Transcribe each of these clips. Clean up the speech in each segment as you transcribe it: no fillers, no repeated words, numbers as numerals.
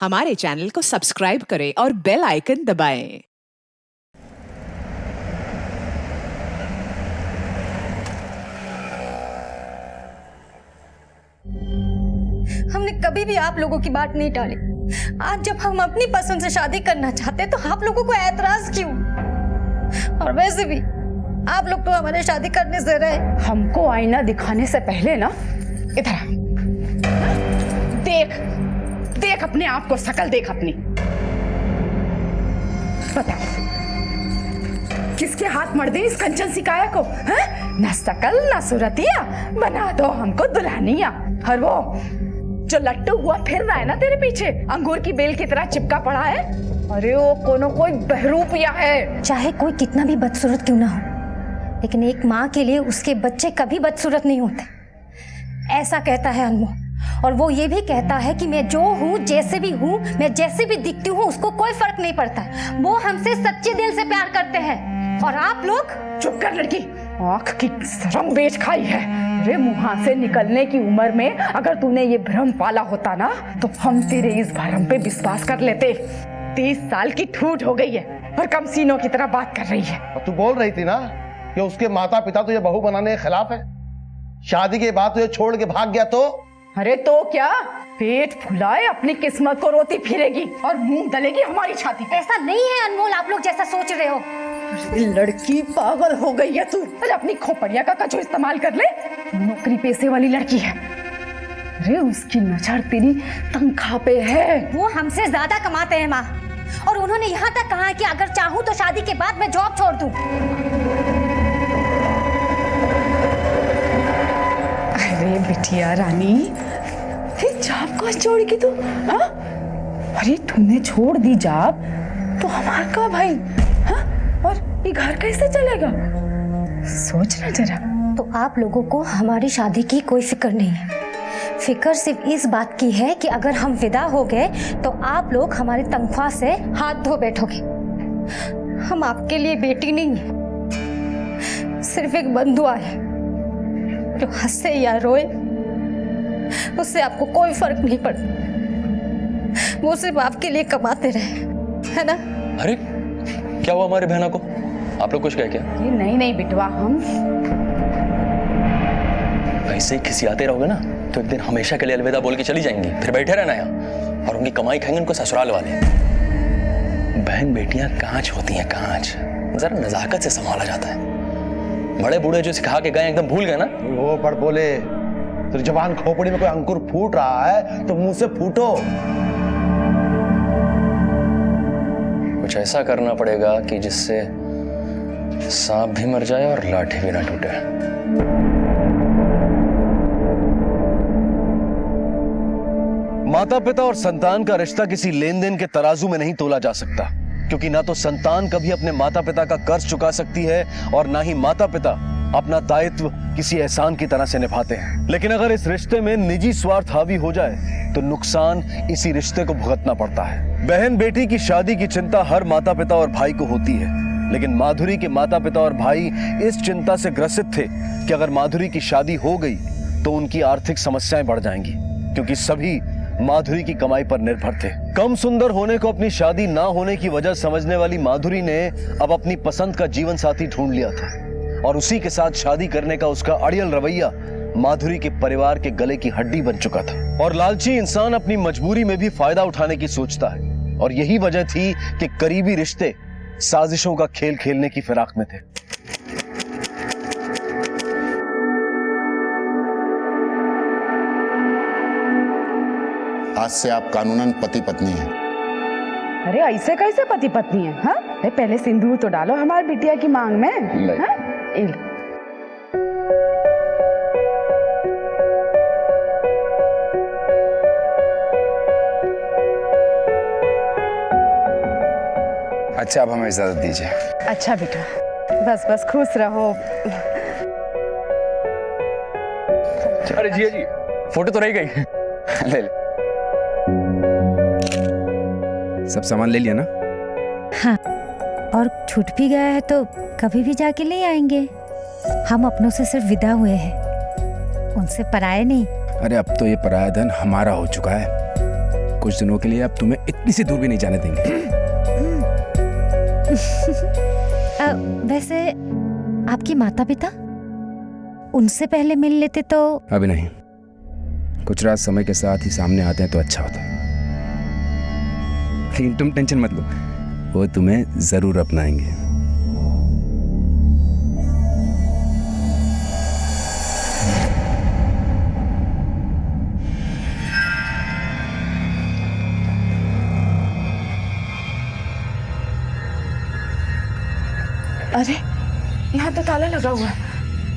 हमारे चैनल को सब्सक्राइब करें और बेल आइकन दबाएं। हमने कभी भी आप लोगों की बात नहीं टाली। आज जब हम अपनी पसंद से शादी करना चाहते तो आप लोगों को ऐतराज क्यों? और वैसे भी आप लोग तो हमारे शादी करने से रहे। हमको आईना दिखाने से पहले ना इधर आ। देख देख अपने आप को, शकल देख अपनी। बता किसके हाथ मर दी इस कंचन सी काया को? ना शकल ना सूरतिया, बना दो हमको दुल्हनिया। और वो जो लट्टू हुआ फिर रहा है ना तेरे पीछे, अंगूर की बेल की तरह चिपका पड़ा है, अरे वो कोई बहरूपिया है। चाहे कोई कितना भी बदसूरत क्यों ना हो, लेकिन एक माँ के लिए उसके बच्चे कभी बदसूरत नहीं होते, ऐसा कहता है अनमोल। और वो ये भी कहता है कि मैं जो हूँ, जैसे भी हूँ, मैं जैसे भी दिखती हूँ, उसको कोई फर्क नहीं पड़ता। वो हमसे सच्चे दिल से प्यार करते हैं। और आप लोग चुप कर लड़की, आँख की शर्म बेच खाई है। अरे मुँह से निकलने की उम्र में अगर तूने ये भ्रम पाला होता ना, तो हम तेरे इस भ्रम पे विश्वास कर लेते। 30 साल की ठूठ हो गई है और कम सीनों की तरह बात कर रही है। तू बोल रही थी ना कि उसके माता पिता तुझे बहू बनाने के खिलाफ है, शादी के बाद तुझे छोड़ के भाग गया तो? अरे तो क्या, पेट फुलाए अपनी किस्मत को रोती फिरेगी और मुंह दलेगी हमारी छाती पे। ऐसा नहीं है अनमोल, आप लोग जैसा सोच रहे हो। लड़की पागल हो गई है तू। अरे अपनी खोपड़िया का कचो इस्तेमाल कर ले, नौकरी पेशे वाली लड़की है। अरे उसकी नजर तेरी तनख्वाह पे है। वो हमसे ज्यादा कमाते हैं माँ, और उन्होंने यहाँ तक कहा है कि अगर चाहूँ तो शादी के बाद मैं जॉब छोड़ दूँ। अरे बिटिया रानी, जॉब को छोड़ की तू? हाँ? अरे तूने छोड़ दी जॉब तो हमारा का भाई? हाँ? और ये घर कैसे चलेगा? सोचना जरा। तो आप लोगों को हमारी शादी की कोई फिक्र नहीं है। फिक्र सिर्फ इस बात की है कि अगर हम विदा हो गए तो आप लोग हमारी तनख्वाह से हाथ धो बैठोगे। हम आपके लिए बेटी नहीं है, सिर्फ एक बंधुआ है। जो हंसे या रोए उससे आपको कोई फर्क नहीं पड़ता। वो सिर्फ आपके लिए कमाते रहे, है ना? अरे क्या हुआ हमारे बहना को? आप लोग कुछ कह क्या? नहीं बिटवा, हम ऐसे ही खिसियाते रहोगे ना तो एक दिन हमेशा के लिए अलविदा बोल के चली जाएंगी, फिर बैठे रहना यहाँ और उनकी कमाई खाएंगे उनको ससुराल वाले। बहन बेटियां कांच होती हैं, कांच, जरा नजाकत से संभाला जाता है। बड़े बूढ़े जो सिखा के गए एकदम भूल गए ना। वो पर बोले, तेरी जबान खोपड़ी में कोई अंकुर फूट रहा है तो मुंह से फूटो। कुछ ऐसा करना पड़ेगा कि जिससे सांप भी मर जाए और लाठी भी ना टूटे। माता पिता और संतान का रिश्ता किसी लेन देन के तराजू में नहीं तोला जा सकता, क्योंकि ना तो संतान कभी अपने माता पिता का कर्ज चुका सकती है और ना ही माता पिता अपना दायित्व किसी एहसान की तरह से निभाते हैं। लेकिन अगर इस रिश्ते में निजी स्वार्थ हावी हो जाए तो नुकसान इसी रिश्ते को भुगतना पड़ता है। बहन बेटी की शादी की चिंता हर माता पिता और भाई को होती है, लेकिन माधुरी के माता पिता और भाई इस चिंता से ग्रसित थे कि अगर माधुरी की शादी हो गई तो उनकी आर्थिक समस्याएं बढ़ जाएंगी, क्योंकि सभी माधुरी की कमाई पर निर्भर थे। कम सुंदर होने को अपनी शादी ना होने की वजह समझने वाली माधुरी ने अब अपनी पसंद का जीवन साथी ढूंढ लिया था और उसी के साथ शादी करने का उसका अड़ियल रवैया माधुरी के परिवार के गले की हड्डी बन चुका था। और लालची इंसान अपनी मजबूरी में भी फायदा उठाने की सोचता है, और यही वजह थी कि करीबी रिश्ते साजिशों का खेल खेलने की फिराक में थे। आज से आप कानूनन पति पत्नी हैं। अरे ऐसे कैसे पति पत्नी है? हाँ? पहले सिंदूर तो डालो हमारी बिटिया की मांग में। हाँ? अच्छा, अब हमें इजाजत दीजिए। अच्छा बेटा, बस बस खुश रहो। अरे जिया जी, फोटो तो रह गई। ले ले। सब सामान ले लिया ना? हाँ, और छूट भी गया है तो कभी भी जाके ले आएंगे। हम अपनों से सिर्फ विदा हुए हैं, उनसे पराये नहीं। अरे अब तो ये पराया धन हमारा हो चुका है। कुछ दिनों के लिए अब तुम्हें इतनी सी दूर भी नहीं जाने देंगे। वैसे आपके माता पिता, उनसे पहले मिल लेते तो। अभी नहीं, कुछ रात समय के साथ ही सामने आते हैं तो अच्छा होता है। लेकिन तुम टेंशन मत लो, वो तुम्हें जरूर अपनाएंगे। अरे यहाँ तो ताला लगा हुआ है,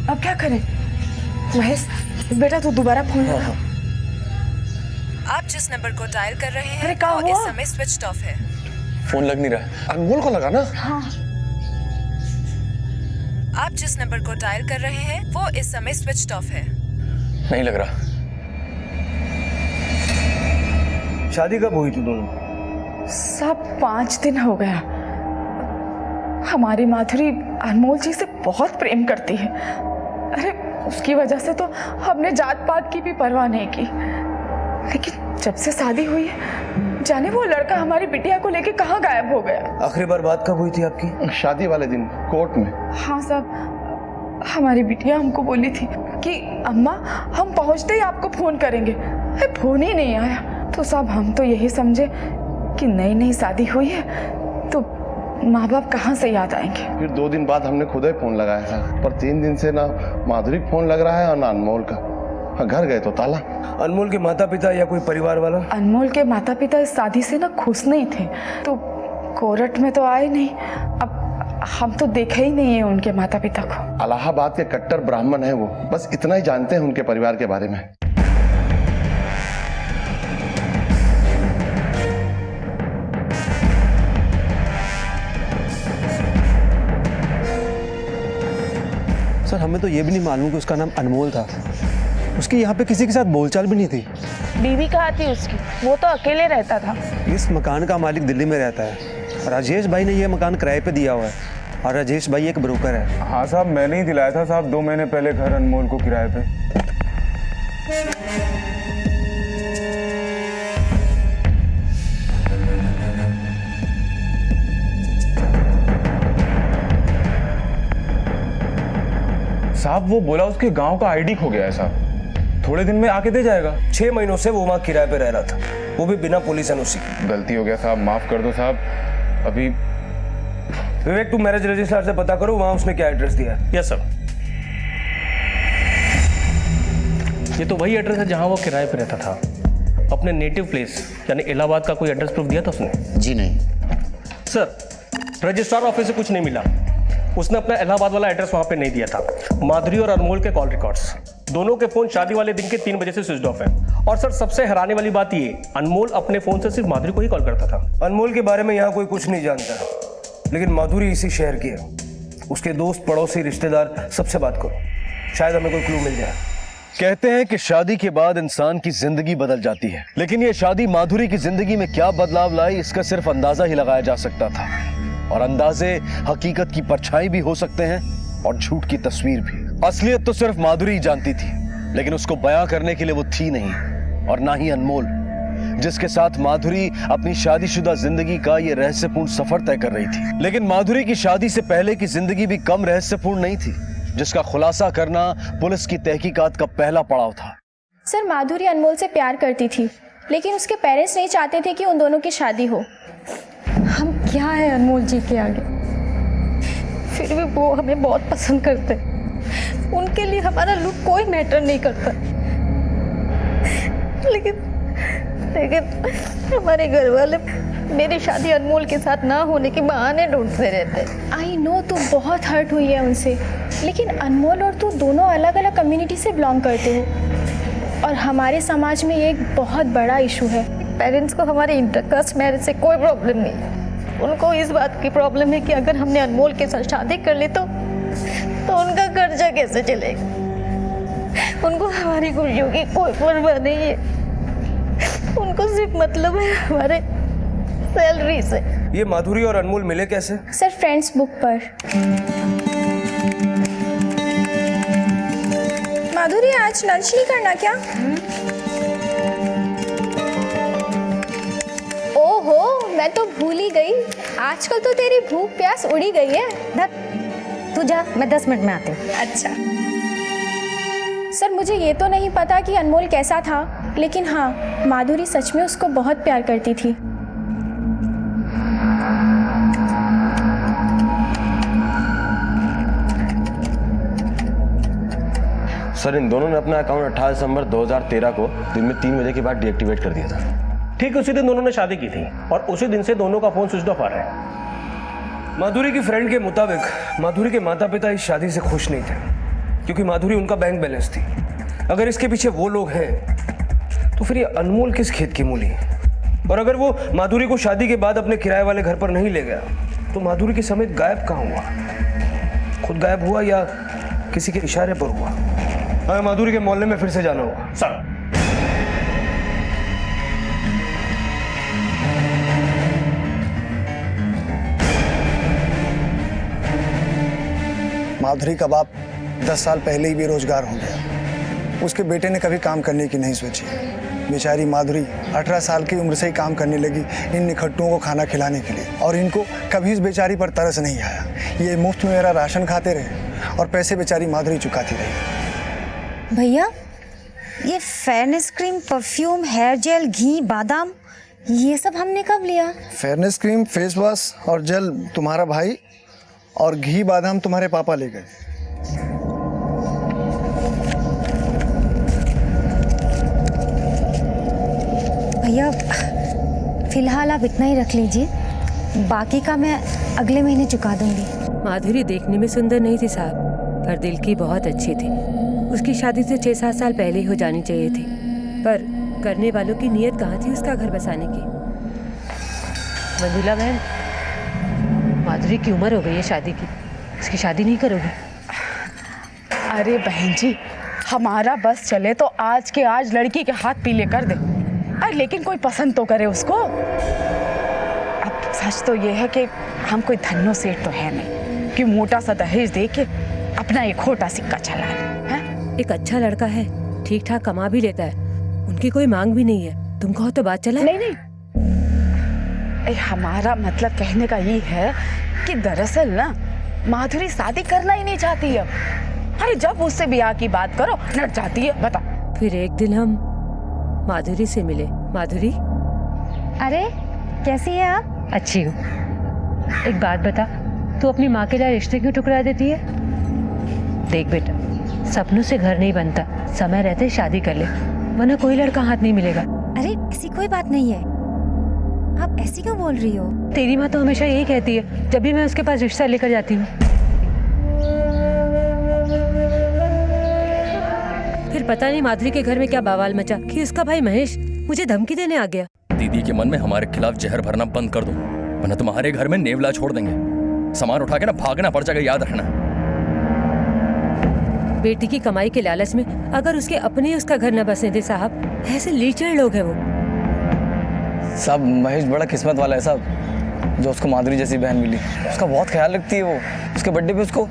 अब क्या करें? महेश बेटा तू दोबारा फोन लगा। आप जिस नंबर को डायल कर रहे हैं अरे क्या वो हुआ? इस समय स्विच ऑफ है। फोन लग नहीं रहा। अनमोल को लगा ना। हाँ आप जिस नंबर को डायल कर रहे हैं वो इस समय स्विच ऑफ है। नहीं लग रहा। शादी कब हुई तुम दोनों? सब 5 दिन हो गया। हमारी माधुरी अनमोल जी से बहुत प्रेम करती है। अरे उसकी वजह से तो हमने जात पात की भी परवाह नहीं की, लेकिन जब से शादी हुई है जाने वो लड़का हमारी बिटिया को लेके कहाँ गायब हो गया। आखिरी बार बात कब हुई थी आपकी? शादी वाले दिन कोर्ट में। हाँ साहब, हमारी बिटिया हमको बोली थी कि अम्मा हम पहुँचते ही आपको फोन करेंगे। अरे फोन ही नहीं आया। तो साहब हम तो यही समझे कि नई नई शादी हुई है तो माँ बाप कहाँ से याद आएंगे। फिर 2 दिन बाद हमने खुद ही फोन लगाया था, पर 3 दिन से ना माधुरी का फोन लग रहा है और ना अनमोल का। हाँ, घर गए तो ताला। अनमोल के माता पिता या कोई परिवार वाला? अनमोल के माता पिता इस शादी से ना खुश नहीं थे, तो कोर्ट में तो आए नहीं। अब हम तो देखा ही नहीं है उनके माता पिता को। इलाहाबाद के कट्टर ब्राह्मण है वो, बस इतना ही जानते हैं उनके परिवार के बारे में। सर हमें तो ये भी नहीं मालूम कि उसका नाम अनमोल था। उसकी यहाँ पे किसी के साथ बोलचाल भी नहीं थी। बीवी कहाँ थी उसकी? वो तो अकेले रहता था। इस मकान का मालिक दिल्ली में रहता है। राजेश भाई ने ये मकान किराए पे दिया हुआ है और राजेश भाई एक ब्रोकर है। हाँ साहब, मैंने ही दिलाया था साहब 2 महीने पहले घर अनमोल को किराए पे। साहब वो बोला उसके गांव का आईडी खो गया है साहब, थोड़े दिन में आके दे जाएगा। 6 महीनों से वो वहाँ किराए पे रह रहा था, वो भी बिना पुलिस एनओसी। गलती हो गया साहब, माफ कर दो साहब। अभी विवेक तुम मैरिज रजिस्ट्रार से पता करो वहाँ उसने क्या एड्रेस दिया है। Yes sir. ये तो वही एड्रेस है जहाँ वो किराए पे रहता था। अपने नेटिव प्लेस यानी इलाहाबाद का कोई एड्रेस प्रूफ दिया था उसने? जी नहीं सर, रजिस्ट्रार ऑफिस से कुछ नहीं मिला। उसने अपना इलाहाबाद वाला एड्रेस वहां पे नहीं दिया था। माधुरी और अनमोल के कॉल रिकॉर्ड्स, दोनों के फोन शादी वाले दिन के 3 बजे से स्विच ऑफ है। और सर सबसे हैरानी वाली बात ये, अनमोल अपने फोन से सिर्फ माधुरी को ही कॉल करता था। अनमोल के बारे में यहाँ कोई कुछ नहीं जानता, लेकिन माधुरी इसी शहर की है। उसके दोस्त, पड़ोसी, रिश्तेदार सबसे बात करो, शायद हमें कोई क्लू मिल जाए। कहते हैं कि शादी के बाद इंसान की जिंदगी बदल जाती है, लेकिन ये शादी माधुरी की जिंदगी में क्या बदलाव लाई इसका सिर्फ अंदाजा ही लगाया जा सकता था। और अंदाजे हकीकत की परछाई भी हो सकते हैं और झूठ की तस्वीर भी। असलियत तो सिर्फ माधुरी ही जानती थी, लेकिन उसको बयां करने के लिए वो थी नहीं, और ना ही अनमोल, जिसके साथ माधुरी अपनी शादीशुदा जिंदगी का ये रहस्यपूर्ण सफर तय कर रही थी। लेकिन माधुरी की शादी से पहले की जिंदगी भी कम रहस्यपूर्ण नहीं थी, जिसका खुलासा करना पुलिस की तहकीकात का पहला पड़ाव था। सर माधुरी अनमोल से प्यार करती थी, लेकिन उसके पेरेंट्स नहीं चाहते थे कि उन दोनों की शादी हो। हम क्या है अनमोल जी के आगे, फिर भी वो हमें बहुत पसंद करते। उनके लिए हमारा लुक कोई मैटर नहीं करता। लेकिन हमारे घर वाले मेरी शादी अनमोल के साथ ना होने के बहाने ढूंढते रहते। आई नो तू बहुत हर्ट हुई है उनसे, लेकिन अनमोल और तू दोनों अलग अलग कम्युनिटी से बिलोंग करते हो और हमारे समाज में ये एक बहुत बड़ा इशू है। पेरेंट्स को हमारे इंटरकास्ट मैरिज से कोई प्रॉब्लम नहीं, उनको इस बात की प्रॉब्लम है कि अगर हमने अनमोल के साथ शादी कर ली तो उनका कर्जा कैसे चलेगा। उनको हमारी खुशियों की कोई परवाह नहीं है, उनको सिर्फ मतलब है हमारे सैलरी से। ये माधुरी और अनमोल मिले कैसे? सर फ्रेंड्स बुक पर। माधुरी आज लंच नहीं करना क्या? ही गई। आजकल तो तेरी भूख प्यास उड़ी गई है। तू जा, मैं 10 मिनट में आती हूँ। अच्छा सर, मुझे ये तो नहीं पता कि अनमोल कैसा था, लेकिन हाँ, माधुरी सच में उसको बहुत प्यार करती थी। सर, इन दोनों ने अपना अकाउंट 28 दिसंबर 2013 को दिन में 3 बजे के बाद डीएक्टिवेट कर दिया था। ठीक उसी दिन दोनों ने शादी की थी और उसी दिन से दोनों का फोन स्विच ऑफ आ रहा है। माधुरी की फ्रेंड के मुताबिक माधुरी के माता पिता इस शादी से खुश नहीं थे, क्योंकि माधुरी उनका बैंक बैलेंस थी। अगर इसके पीछे वो लोग हैं तो फिर ये अनमोल किस खेत की मूली है? और अगर वो माधुरी को शादी के बाद अपने किराए वाले घर पर नहीं ले गया तो माधुरी के समेत गायब कहाँ हुआ? खुद गायब हुआ या किसी के इशारे पर हुआ? हमें माधुरी के मोहल्ले में फिर से जाना होगा। सर, माधुरी का बाप 10 साल पहले ही बेरोजगार हो गया। उसके बेटे ने कभी काम करने की नहीं सोची। बेचारी माधुरी 18 साल की उम्र से ही काम करने लगी इन निखट्टुओं को खाना खिलाने के लिए, और इनको कभी इस बेचारी पर तरस नहीं आया। ये मुफ्त में मेरा राशन खाते रहे और पैसे बेचारी माधुरी चुकाती रही। भैया, ये fairness cream, perfume, hair gel, घी, बादाम, ये सब हमने कब लिया? फेयरनेस क्रीम, फेस वॉश और जेल तुम्हारा भाई, और घी बादाम तुम्हारे पापा ले गए। भैया, फिलहाल आप इतना ही रख लीजिए, बाकी का मैं अगले महीने चुका दूंगी। माधुरी देखने में सुंदर नहीं थी साहब, पर दिल की बहुत अच्छी थी। उसकी शादी से 6-7 साल पहले ही हो जानी चाहिए थी, पर करने वालों की नीयत कहाँ थी उसका घर बसाने की। मंजुला बहन, माधुरी की उम्र हो गई है शादी की, उसकी शादी नहीं करोगी? अरे बहन जी, हमारा बस चले तो आज के आज लड़की के हाथ पीले कर दे। अरे लेकिन कोई पसंद तो करे उसको। अब सच तो ये है कि हम कोई धन्नो सेठ तो है नहीं कि मोटा सा दहेज दे के अपना एक खोटा सिक्का चला ले। एक अच्छा लड़का है, ठीक ठाक कमा भी लेता है, उनकी कोई मांग भी नहीं है, तुम कहो तो बात चला। नहीं, हमारा मतलब कहने का ये है कि दरअसल ना माधुरी शादी करना ही नहीं चाहती अब। अरे जब उससे ब्याह की बात करो नट जाती है। बता। फिर एक दिन हम माधुरी से मिले। माधुरी, अरे कैसी है आप? अच्छी हूँ। एक बात बता, तू अपनी माँ के लिए रिश्ते क्यों ठुकरा देती है? देख बेटा, सपनों से घर नहीं बनता, समय रहते शादी कर ले, वरना कोई लड़का हाथ नहीं मिलेगा। अरे ऐसी कोई बात नहीं है, आप ऐसी क्यों बोल रही हो? तेरी माँ तो हमेशा यही कहती है जब भी मैं उसके पास रिश्ता लेकर जाती हूँ। फिर पता नहीं माधुरी के घर में क्या बवाल मचा कि उसका भाई महेश मुझे धमकी देने आ गया। दीदी के मन में हमारे खिलाफ जहर भरना बंद कर दो, वरना तुम्हारे घर में नेवला छोड़ देंगे। सामान उठा के ना भागना पड़ जाएगा, याद रखना। बेटी की कमाई के लालच में अगर उसके अपने ही उसका घर न बसने दे साहब, ऐसे लीचड़ लोग हैं वो। साहब, महेश बड़ा किस्मत वाला है साहब, जो उसको माधुरी जैसी बहन मिली। उसका बहुत ख्याल रखती है वो। उसके बर्थडे पे उसको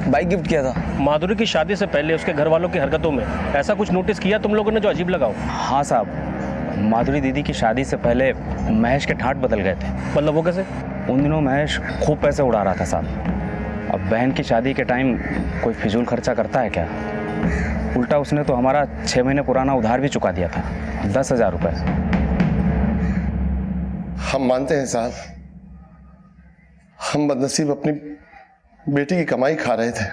बाइक गिफ्ट किया था। माधुरी की शादी से पहले उसके घर वालों की हरकतों में ऐसा कुछ नोटिस किया तुम लोगों ने जो अजीब लगा हो? हाँ साहब, माधुरी दीदी की शादी से पहले महेश के ठाट बदल गए थे। मतलब वो कैसे? उन दिनों महेश खूब पैसे उड़ा रहा था साहब। अब बहन की शादी के टाइम कोई फिजूल खर्चा करता है क्या? उल्टा उसने तो हमारा 6 महीने पुराना उधार भी चुका दिया था, 10,000 रुपये। हम मानते हैं साहब, हम बदनसीब अपनी बेटी की कमाई खा रहे थे,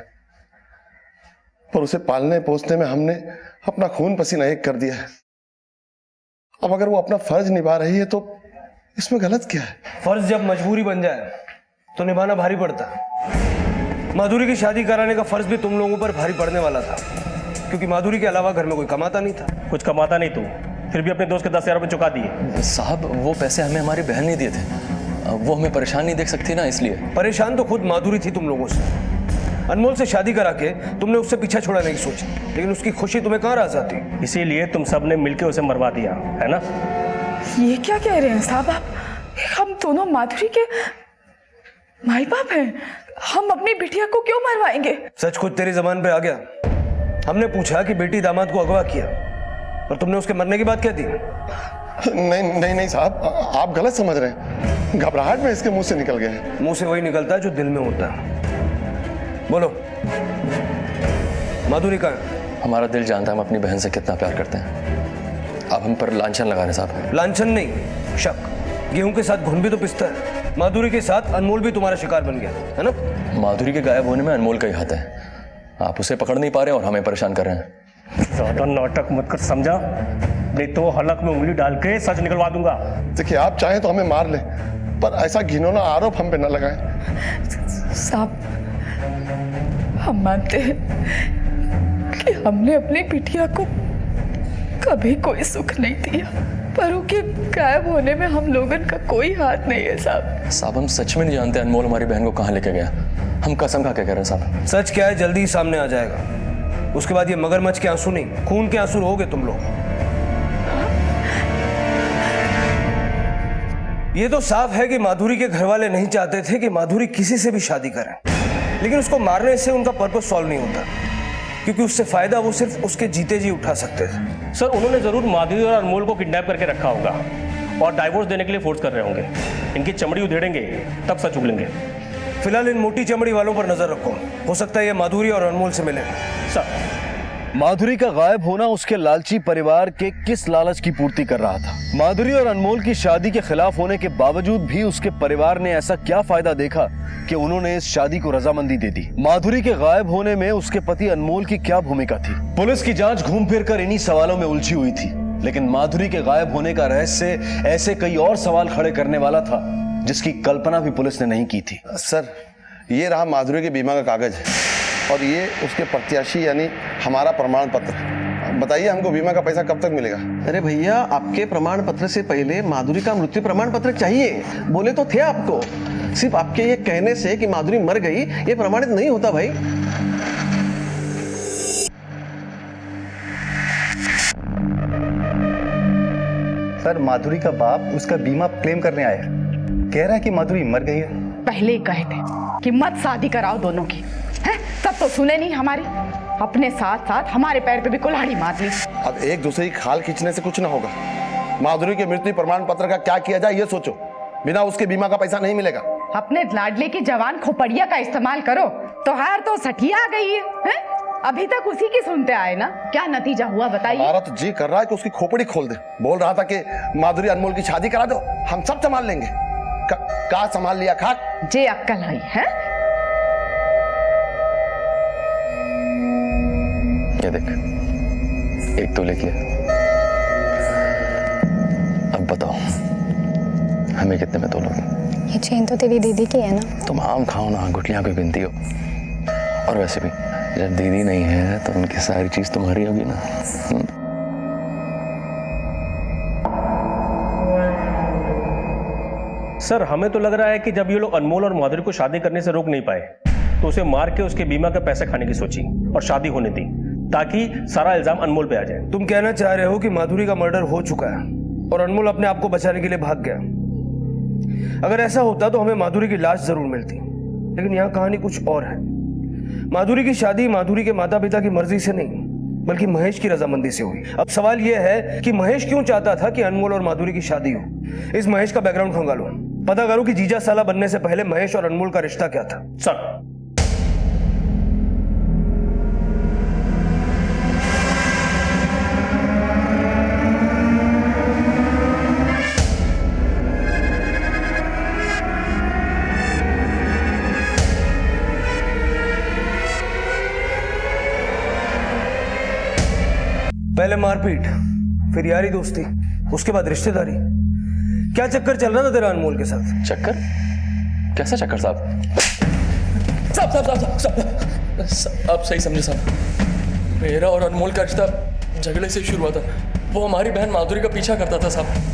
पर उसे पालने पोसने में हमने अपना खून पसीना एक कर दिया है। अब अगर वो अपना फर्ज निभा रही है तो इसमें गलत क्या है? फर्ज जब मजबूरी बन जाए तो निभाना भारी पड़ता है। माधुरी की शादी कराने का फर्ज भी तुम लोगों पर भारी पड़ने वाला था, क्योंकि माधुरी के अलावा घर में कोई कमाता नहीं था। कुछ कमाता नहीं तू, फिर भी अपने दोस्त के 10,000 रुपये चुका दिए। साहब, वो पैसे हमें हमारी बहन ने दिए थे, वो हमें परेशान नहीं देख सकती ना, इसलिए। परेशान तो खुद माधुरी थी तुम लोगों से। अनमोल से शादी करा के तुमने उससे पीछा छोड़ाने की सोची, लेकिन उसकी खुशी तुम्हें कहाँ रास आती? इसीलिए तुम सब ने मिलकर उसे मरवा दिया, है ना? ये क्या कह रहे हैं साहब आप? हम दोनों माधुरी के माई बाप हैं, हम अपनी बिटिया को क्यों मरवाएंगे? सच खुद तेरी जबान पे आ गया। हमने पूछा कि बेटी दामाद को अगवा किया और तुमने उसके मरने की बात कह दी। नहीं नहीं नहीं साहब, आप गलत समझ रहे हैं। घबराहट में इसके मुंह से निकल गया है। मुंह से वही निकलता है जो दिल में होता है। बोलो, माधुरी कहाँ है? हमारा दिल जानता है हम अपनी बहन से कितना प्यार करते हैं। आप हम पर लांछन लगा रहे साहब। लांछन नहीं, शक। गेहूं के साथ घुन भी तो पिसता है। माधुरी के साथ अनमोल भी तुम्हारा शिकार बन गया है ना? माधुरी के गायब होने में अनमोल का ही हाथ है। आप उसे पकड़ नहीं पा रहे और हमें परेशान कर रहे हैं। ज्यादा नाटक मत कर, समझा? नहीं तो हलक में उंगली डाल के सच निकलवा दूंगा। देखिए, आप चाहें तो हमें मार ले, पर ऐसा घिनौना आरोप हम पे न लगाएं। साहब, हम मानते हैं कि हमने अपनी बिटिया को कभी कोई सुख नहीं दिया, पर उनके गायब होने में हम लोगन का कोई हाथ नहीं है साहब। साहब, हम सच में नहीं जानते अनमोल हमारी बहन को कहाँ लेके गया। हम कसम खा के कह रहे हैं साहब। सच क्या है जल्दी ही सामने आ जाएगा। उसके बाद ये मगरमच्छ के आंसू नहीं, खून के आंसू रहोगे तुम लोग। ये तो साफ है कि माधुरी के घर वाले नहीं चाहते थे कि माधुरी किसी से भी शादी करे, लेकिन उसको मारने से उनका पर्पस सॉल्व नहीं होता, क्योंकि उससे फायदा वो सिर्फ उसके जीते जी उठा सकते थे। सर, उन्होंने जरूर माधुरी और अनमोल को किडनैप करके रखा होगा और डाइवोर्स देने के लिए फोर्स कर रहे होंगे। इनकी चमड़ी उधेड़ेंगे तब सच उगलेंगे। फिलहाल इन मोटी चमड़ी वालों पर नजर रखो, हो सकता है ये माधुरी और अनमोल से मिले। सर, माधुरी का गायब होना उसके लालची परिवार के किस लालच की पूर्ति कर रहा था? माधुरी और अनमोल की शादी के खिलाफ होने के बावजूद भी उसके परिवार ने ऐसा क्या फायदा देखा कि उन्होंने इस शादी को रजामंदी दे दी? माधुरी के गायब होने में उसके पति अनमोल की क्या भूमिका थी? पुलिस की जांच घूम फिर कर इन्हीं सवालों में उलझी हुई थी, लेकिन माधुरी के गायब होने का रहस्य ऐसे कई और सवाल खड़े करने वाला था जिसकी कल्पना भी पुलिस ने नहीं की थी। सर, ये रहा माधुरी के बीमा का कागज और ये उसके प्रत्याशी यानी हमारा प्रमाण पत्र। बताइए, हमको बीमा का पैसा कब तक मिलेगा? अरे भैया, आपके प्रमाण पत्र से पहले माधुरी का मृत्यु प्रमाण पत्र चाहिए। बोले तो थे आपको। सिर्फ आपके ये कहने से कि माधुरी मर गई ये प्रमाणित नहीं होता भाई। सर, माधुरी का बाप उसका बीमा क्लेम करने आया है। कह रहा है कि माधुरी मर गई है। पहले ही कहे थे कि मत शादी कराओ दोनों की, हैं? तब तो सुने नहीं हमारी, अपने साथ साथ हमारे पैर पे भी कुल्हाड़ी मार ली। अब एक दूसरे की खाल खींचने से कुछ ना होगा। माधुरी के मृत्यु प्रमाण पत्र का क्या किया जाए ये सोचो। बिना उसके बीमा का पैसा नहीं मिलेगा। अपने लाडले की जवान खोपड़िया का इस्तेमाल करो। तोहार तो सठिया आ गई है? अभी तक उसी की सुनते आए ना, क्या नतीजा हुआ बताइए? हमारा तो जी कर रहा है कि उसकी खोपड़ी खोल दे। बोल रहा था कि माधुरी अनमोल की शादी करा दो, हम सब संभाल लेंगे। का संभाल लिया खाक? जे अक्कल आई है। ये देख, एक तो लेके अब बताओ हमें कितने में तोलोगे? ये चेन तो तेरी दीदी की है ना? तुम आम खाओ ना, गुठलियां कोई गिनती हो। और वैसे भी जब दीदी नहीं है तो उनकी सारी चीज तुम्हारी होगी ना। सर, हमें तो लग रहा है कि जब ये लोग अनमोल और माधुरी को शादी करने से रोक नहीं पाए तो उसे मार के उसके बीमा के पैसे खाने की सोची और शादी होने दी, ताकि सारा इल्जाम अनमोल पे आ जाए। तुम कहना चाह रहे हो कि माधुरी का मर्डर हो चुका है और अनमोल अपने आप को बचाने के लिए भाग गया। अगर ऐसा होता तो हमें माधुरी की लाश जरूर मिलती, लेकिन यहाँ कहानी कुछ और है। माधुरी की शादी माधुरी के माता पिता की मर्जी से नहीं, बल्कि महेश की रजामंदी से हुई। अब सवाल यह है कि महेश क्यों चाहता था कि अनमोल और माधुरी की शादी हो। इस महेश का बैकग्राउंड खंगालो, पता करो कि जीजा साला बनने से पहले महेश और अनमोल का रिश्ता क्या था। सर, पहले मारपीट, फिर यारी दोस्ती, उसके बाद रिश्तेदारी। क्या चक्कर चल रहा था तेरा अनमोल के साथ? चक्कर? कैसा चक्कर साहब? साहब आप सही समझे साहब। मेरा और अनमोल का रिश्ता झगड़े से शुरू हुआ था। वो हमारी बहन माधुरी का पीछा करता था साहब।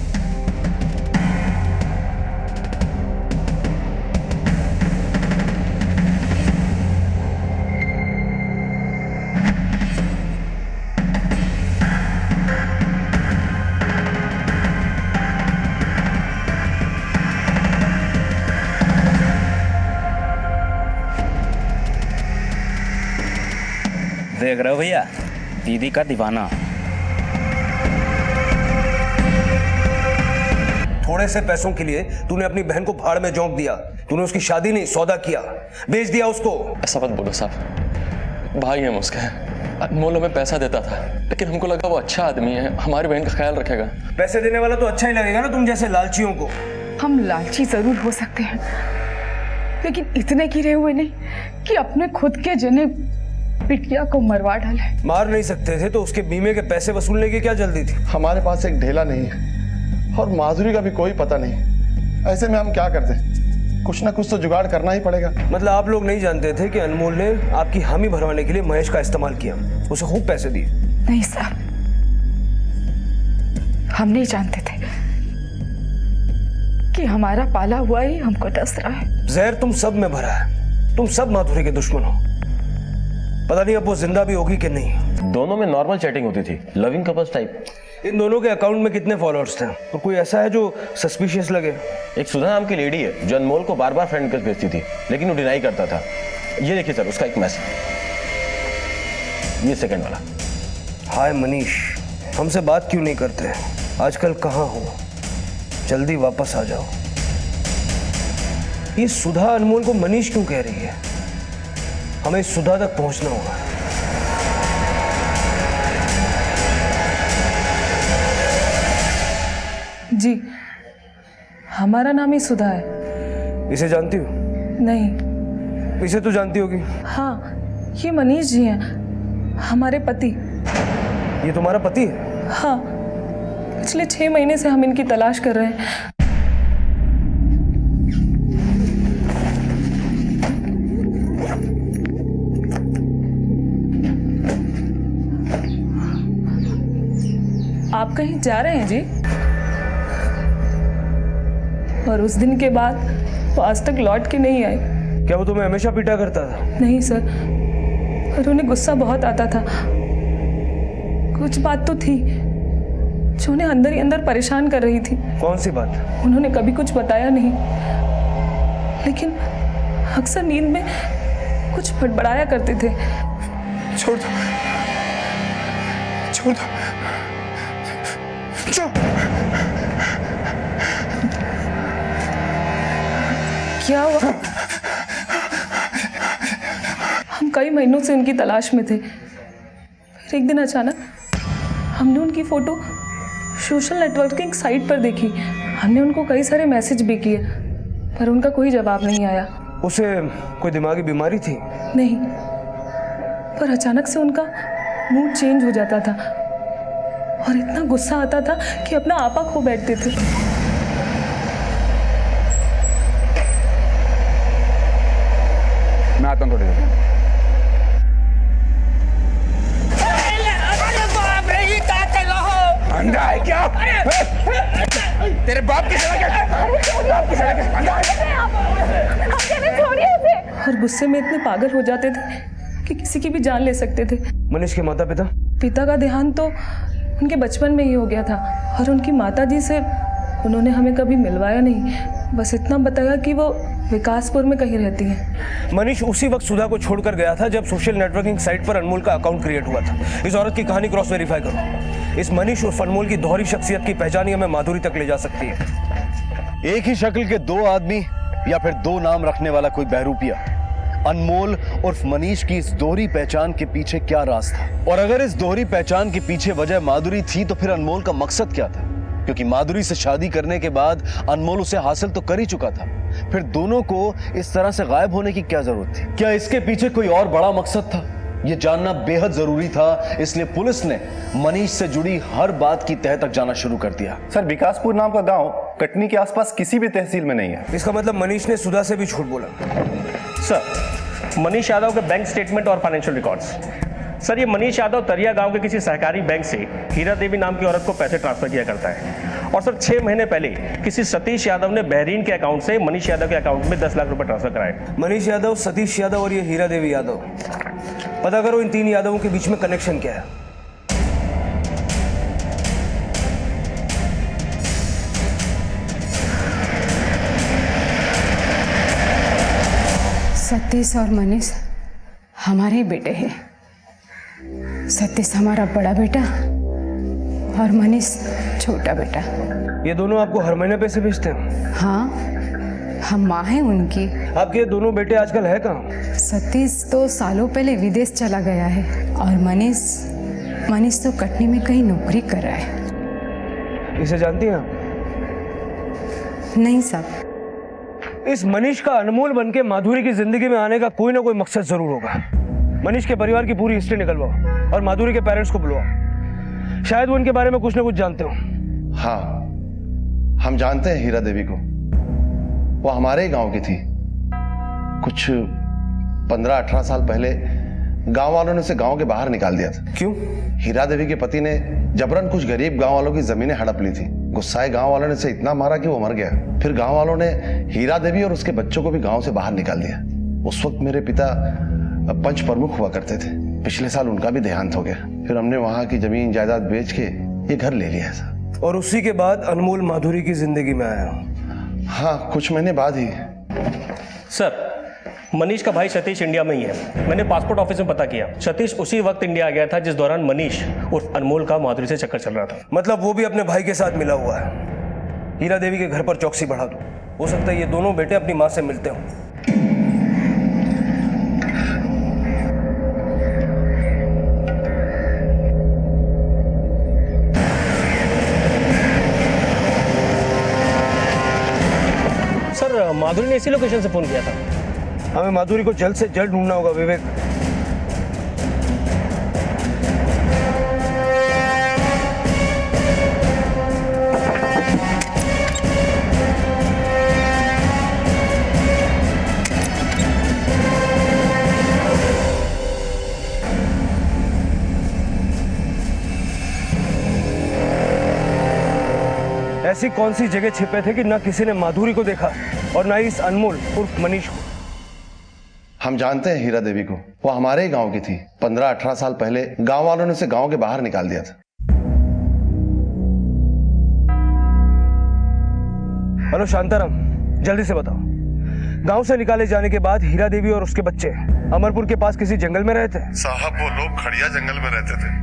देख रहे हो भैया, दीदी का दीवाना। थोड़े से पैसों के लिए तूने अपनी बहन को भाड़ में झोंक दिया। तूने उसकी शादी नहीं, सौदा किया, बेच दिया उसको। ऐसा मत बोलो साहब, भाई है उसका, अनमोल हमें पैसा देता था, लेकिन हमको लगा वो अच्छा आदमी है, हमारी बहन का ख्याल रखेगा। पैसे देने वाला तो अच्छा ही लगेगा ना तुम जैसे लालचियों को। हम लालची जरूर हो सकते हैं, लेकिन इतने गिरे हुए नहीं कि अपने खुद के जने बिटिया को मरवा डाले। मार नहीं सकते थे तो उसके बीमे के पैसे वसूलने की क्या जल्दी थी? हमारे पास एक ढेला नहीं है और माधुरी का भी कोई पता नहीं। ऐसे में हम क्या करते? कुछ ना कुछ तो जुगाड़ करना ही पड़ेगा। मतलब आप लोग नहीं जानते थे कि अनमोल ने आपकी हामी भरवाने के लिए महेश का इस्तेमाल किया, उसे खूब पैसे दिए? नहीं साहब, हम नहीं जानते थे कि हमारा पाला हुआ ही हमको डस रहा है। जहर तुम सब में भरा है, तुम सब माधुरी के दुश्मन हो। पता नहीं अब वो जिंदा भी होगी कि नहीं। दोनों में नॉर्मल चैटिंग होती थी, लविंग कपल्स टाइप। इन दोनों के अकाउंट में कितने फॉलोअर्स थे और कोई ऐसा है जो सस्पिशियस लगे? एक सुधा नाम की लेडी है जो अनमोल को बार बार फ्रेंड रिक्वेस्ट भेजती थी, लेकिन वो डिनाई करता था। ये देखिए सर, उसका एक मैसेज, ये सेकंड वाला। हाय मनीष, हमसे बात क्यों नहीं करते? आजकल कहाँ हो? जल्दी वापस आ जाओ। ये सुधा अनमोल को मनीष क्यों कह रही है? हमें सुधा तक पहुंचना होगा। जी, हमारा नाम ही सुधा है। इसे जानती हो? नहीं। इसे तो जानती होगी। हाँ, ये मनीष जी हैं, हमारे पति। ये तुम्हारा पति है? हाँ, पिछले 6 महीने से हम इनकी तलाश कर रहे हैं। आप कहीं जा रहे हैं जी? और उस दिन के बाद वो आज तक लौट के नहीं आए। क्या वो तुम्हें हमेशा पीटा करता था? नहीं सर, पर उन्हें गुस्सा बहुत आता था। कुछ बात तो थी जो उन्हें अंदर ही अंदर परेशान कर रही थी। कौन सी बात? उन्होंने कभी कुछ बताया नहीं, लेकिन अक्सर नींद में कुछ बड़बड़ाया करते थे। छोड़ दो, छोड़ दो, क्या हुआ? हम कई महीनों से उनकी तलाश में थे। फिर एक दिन अचानक हमने उनकी फोटो सोशल नेटवर्किंग साइट पर देखी। हमने उनको कई सारे मैसेज भी किए, पर उनका कोई जवाब नहीं आया। उसे कोई दिमागी बीमारी थी? नहीं, पर अचानक से उनका मूड चेंज हो जाता था और इतना गुस्सा आता था कि अपना आपा खो बैठते थे। मैं आता हूँ थोड़ी देर। अंधा है क्या? तेरे बाप की और गुस्से में इतने पागल हो जाते थे कि किसी की भी जान ले सकते थे। मनीष के माता पिता? पिता का देहांत तो उनके बचपन में ही हो गया था और उनकी माताजी से उन्होंने हमें कभी मिलवाया नहीं। बस इतना बताया कि वो विकासपुर में कहीं रहती हैं। मनीष उसी वक्त सुधा को छोड़कर गया था जब सोशल नेटवर्किंग साइट पर अनमोल का अकाउंट क्रिएट हुआ था। इस औरत की कहानी क्रॉस वेरीफाई करो। इस मनीष और अनमोल की दोहरी शख्सियत की पहचान ही हमें माधुरी तक ले जा सकती है। एक ही शक्ल के 2 आदमी या फिर 2 नाम रखने वाला कोई बहरूपिया। अनमोल उर्फ मनीष की इस दोहरी पहचान के पीछे क्या राज था? और अगर इस दोहरी पहचान के पीछे वजह माधुरी थी तो फिर अनमोल का मकसद क्या था? क्योंकि माधुरी से शादी करने के बाद अनमोल उसे हासिल तो कर ही चुका था, फिर दोनों को इस तरह से गायब होने की क्या जरूरत थी? क्या इसके पीछे कोई और बड़ा मकसद था? यह जानना बेहद जरूरी था, इसलिए पुलिस ने मनीष से जुड़ी हर बात की तह तक जाना शुरू कर दिया। सर, विकासपुर नाम का गांव कटनी के आसपास किसी भी तहसील में नहीं है। इसका मतलब मनीष ने सुधा से भी झूठ बोला। सर, मनीष यादव के बैंक स्टेटमेंट और फाइनेंशियल रिकॉर्ड्स। सर, ये मनीष यादव तरिया गांव के किसी सहकारी बैंक से हीरा देवी नाम की औरत को पैसे ट्रांसफर किया करता है। और सर 6 महीने पहले किसी सतीश यादव ने बहरीन के अकाउंट से मनीष यादव के अकाउंट में 10 लाख रुपए ट्रांसफर कराए। मनीष यादव, सतीश यादव और ये हीरा देवी यादव, पता करो इन 3 यादवों के बीच में कनेक्शन क्या है। सतीश और मनीष हमारे बेटे हैं। सतीश हमारा बड़ा बेटा और मनीष छोटा बेटा। ये दोनों आपको हर महीने पैसे भेजते हैं? हाँ, हम माँ हैं उनकी। आपके दोनों बेटे आजकल है कहाँ? सतीश तो सालों पहले विदेश चला गया है और मनीष तो कटनी में कहीं नौकरी कर रहा है। इसे जानती हैं आप? नहीं साहब। इस मनीष का अनमोल बनके माधुरी की जिंदगी में आने का कोई ना कोई मकसद जरूर होगा। मनीष के परिवार की पूरी हिस्ट्री निकलवाओ और माधुरी के पेरेंट्स को बुलवाओ। शायद वो उनके बारे में कुछ ना कुछ जानते हो। हाँ, हम जानते हैं हीरा देवी को। वो हमारे ही गांव की थी। कुछ 15-18 साल पहले गांव वालों ने उसे गांव के बाहर निकाल दिया था। क्यों? हीरा देवी के पति ने जबरन कुछ गरीब गांव वालों की जमीनें हड़प ली थी। गुस्साए गांव वालों ने उसे इतना मारा कि वो मर गया। फिर गांव वालों ने हीरा देवी और उसके बच्चों को भी गांव से बाहर निकाल दिया। उस वक्त मेरे पिता पंच प्रमुख हुआ करते थे। पिछले साल उनका भी देहांत हो गया। फिर हमने वहां की जमीन जायदाद बेच के ये घर ले लिया था। और उसी के बाद अनमोल माधुरी की जिंदगी में आया? हाँ, कुछ महीने बाद ही। सर, मनीष का भाई सतीश इंडिया में ही है। मैंने पासपोर्ट ऑफिस में पता किया। सतीश उसी वक्त इंडिया आ गया था जिस दौरान मनीष उर्फ अनमोल का माधुरी से चक्कर चल रहा था। मतलब वो भी अपने भाई के साथ मिला हुआ है। हीरा देवी के घर पर चौकसी बढ़ा दो। हो सकता है ये दोनों बेटे अपनी माँ से मिलते हों। सर, माधुरी ने इसी लोकेशन से फोन किया था। हमें माधुरी को जल्द से जल्द ढूंढना होगा विवेक। ऐसी कौन सी जगह छिपे थे कि ना किसी ने माधुरी को देखा और ना ही इस अनमोल उर्फ मनीष को? हम जानते हैं हीरा देवी को। वो हमारे ही गांव की थी। 15-18 साल पहले गांव वालों ने उसे गांव के बाहर निकाल दिया था। हेलो शांताराम, जल्दी से बताओ, गांव से निकाले जाने के बाद हीरा देवी और उसके बच्चे अमरपुर के पास किसी जंगल में रहते? साहब, वो लोग खड़िया जंगल में रहते थे।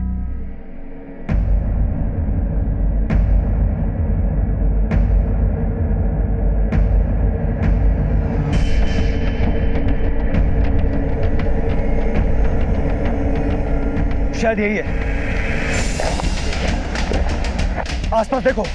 शायद यही है। आसपास देखो।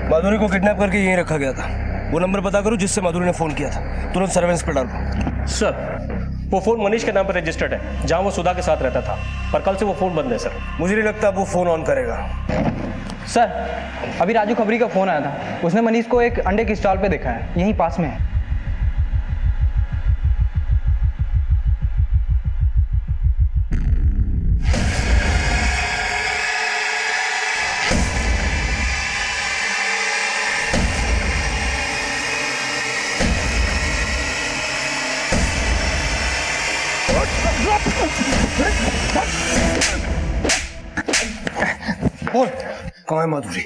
माधुरी को किडनैप करके यहीं रखा गया था। वो नंबर पता करो जिससे माधुरी ने फोन किया था। तुरंत सर्वेलेंस पे डालो। सर, वो फोन मनीष के नाम पर रजिस्टर्ड है, जहां वो सुधा के साथ रहता था, पर कल से वो फोन बंद है। सर, मुझे नहीं लगता वो फोन ऑन करेगा। सर, अभी राजू खबरी का फोन आया था। उसने मनीष को एक अंडे की स्टॉल पे देखा है, यहीं पास में है। बोल, कहाँ है माधुरी?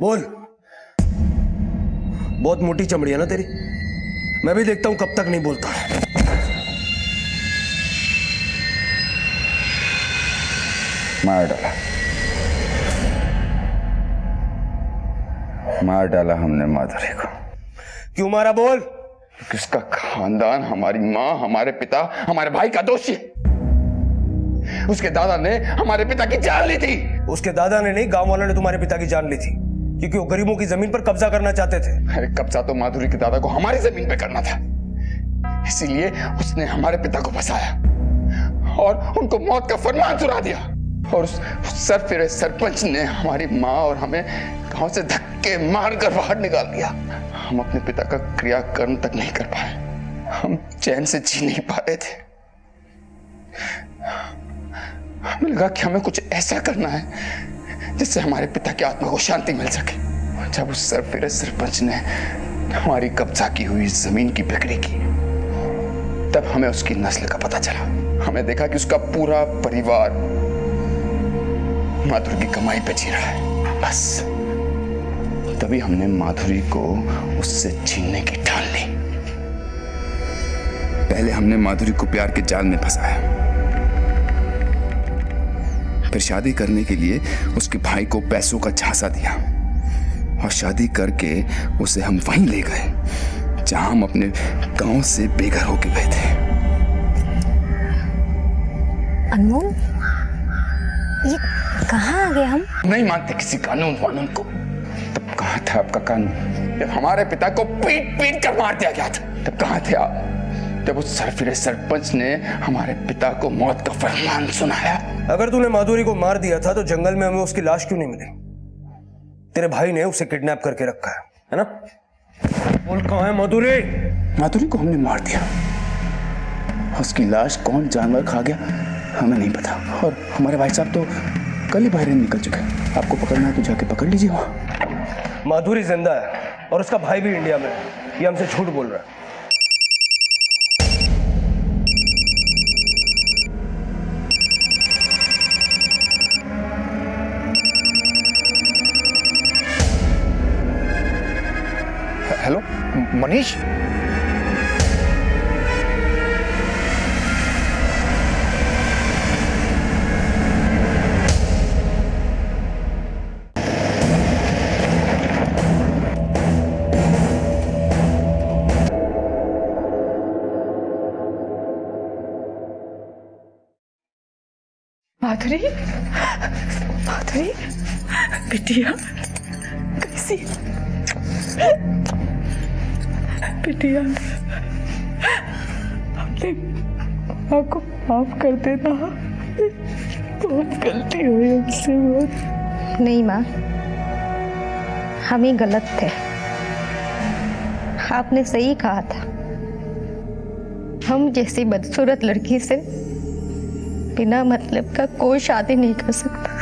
बोल। बहुत मोटी चमड़ी है ना तेरी। मैं भी देखता हूं कब तक नहीं बोलता। मार डाला हमने माधुरी को। क्यों मारा? बोल। किसका खानदान, हमारी माँ, हमारे पिता, हमारे भाई का दोषी है। उसके दादा ने हमारे पिता की जान ली थी। उसके दादा ने नहीं, गांव वालों ने तुम्हारे पिता की जान ली थी, क्योंकि वो गरीबों की जमीन पर कब्जा करना चाहते थे। अरे कब्जा तो माधुरी के दादा को हमारी जमीन पे करना था, इसीलिए उसने हमारे पिता को फंसाया और उनको मौत का फरमान सुना दिया। और उस सरफिरे सरपंच ने हमारी माँ और हमें गांव से धक्के मारकर बाहर निकाल दिया। हम अपने पिता का क्रियाकर्म तक नहीं कर पाए। हम चैन से जी नहीं पा रहे थे। हमें लगा कि हमें कुछ ऐसा करना है जिससे हमारे पिता की आत्मा को शांति मिल सके। जब उस सरफिरे सरपंच ने हमारी कब्जा की हुई जमीन की बिक्री की, तब हमें उसकी नस्ल का पता चला। हमें देखा कि उसका पूरा परिवार माधुरी की कमाई पे जी रहा है। बस तभी हमने माधुरी को उससे छीनने की ठान ली। पहले हमने माधुरी को प्यार के जाल में फंसाया, फिर शादी करने के लिए उसके भाई को पैसों का झांसा दिया और शादी करके उसे हम वहीं ले गए जहां हम अपने गांव से बेघर होके गए थे। अनमोल, ये कहाँ आ गए हम? नहीं मानते किसी कानून वानून को। तब कहाँ था आपका कानून जब हमारे पिता को पीट पीट कर मार दिया गया था? तब कहाँ थे आप जब उस सरफिरे सरपंच ने हमारे पिता को मौत का फरमान सुनाया? अगर तूने माधुरी को मार दिया था तो जंगल में हमें उसकी लाश क्यों नहीं मिली? तेरे भाई ने उसे किडनैप करके रखा है ना? बोल कहाँ है माधुरी? माधुरी को हमने मार दिया। उसकी लाश कौन जानवर खा गया हमें नहीं पता, और हमारे भाई साहब तो कल ही बाहर निकल चुके हैं। आपको पकड़ना है तो जाके पकड़ लीजिए वहां। माधुरी जिंदा है और उसका भाई भी इंडिया में है। ये हमसे झूठ बोल रहा है। हेलो मनीष, माधुरी, माधुरी बिटिया कैसी? बिटिया अपने माँ को माफ कर देना, बहुत गलती हुई हमसे। बहुत नहीं माँ, हम ही गलत थे। आपने सही कहा था, हम जैसी बदसूरत लड़की से बिना मतलब का कोई शादी नहीं कर सकता।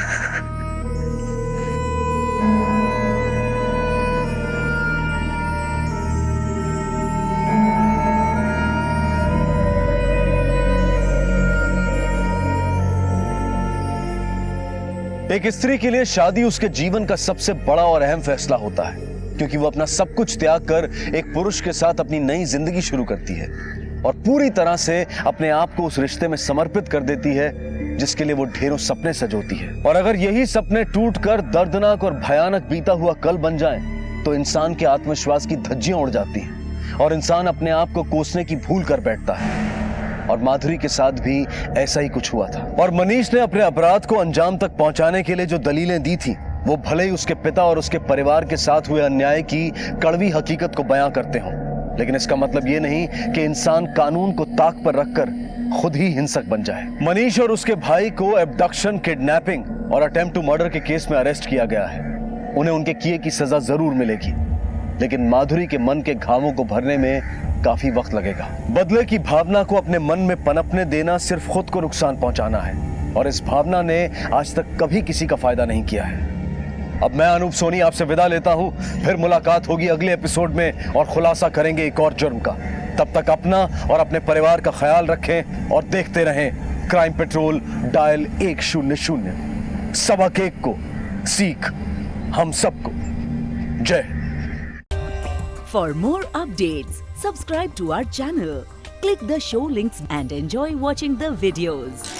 एक स्त्री के लिए शादी उसके जीवन का सबसे बड़ा और अहम फैसला होता है, क्योंकि वो अपना सब कुछ त्याग कर एक पुरुष के साथ अपनी नई जिंदगी शुरू करती है और पूरी तरह से अपने आप को उस रिश्ते में समर्पित कर देती है जिसके लिए वो ढेरों सपने सजोती है। और अगर यही सपने टूटकर दर्दनाक और भयानक बीता हुआ कल बन जाएं, तो इंसान के आत्मविश्वास की धज्जियां उड़ जाती हैं और इंसान अपने आप को कोसने की भूल कर बैठता है। और माधुरी के साथ भी ऐसा ही कुछ हुआ था। और मनीष ने अपने अपराध को अंजाम तक पहुंचाने के लिए जो दलीलें दी थी, वो भले ही उसके पिता और उसके परिवार के साथ हुए अन्याय की कड़वी हकीकत को बयां करते हों, लेकिन इसका मतलब ये नहीं कि इंसान कानून को ताक पर रखकर खुद ही हिंसक बन जाए। मनीष और उसके भाई को एब्डक्शन, किडनैपिंग और अटेम्प्ट टू मर्डर के केस में अरेस्ट किया गया है। उन्हें उनके किए की सजा जरूर मिलेगी, लेकिन माधुरी के मन के घावों को भरने में काफी वक्त लगेगा। बदले की भावना को अपने मन में पनपने देना सिर्फ खुद को नुकसान पहुंचाना है, और इस भावना ने आज तक कभी किसी का फायदा नहीं किया है। अब मैं अनूप सोनी आपसे विदा लेता हूं, फिर मुलाकात होगी अगले एपिसोड में और खुलासा करेंगे एक और जुर्म का। तब तक अपना और अपने परिवार का ख्याल रखें और देखते रहें क्राइम पेट्रोल डायल 100। सबक एक को सीख हम सबको। जय। For more updates, subscribe to our channel, click the show links and enjoy watching the videos.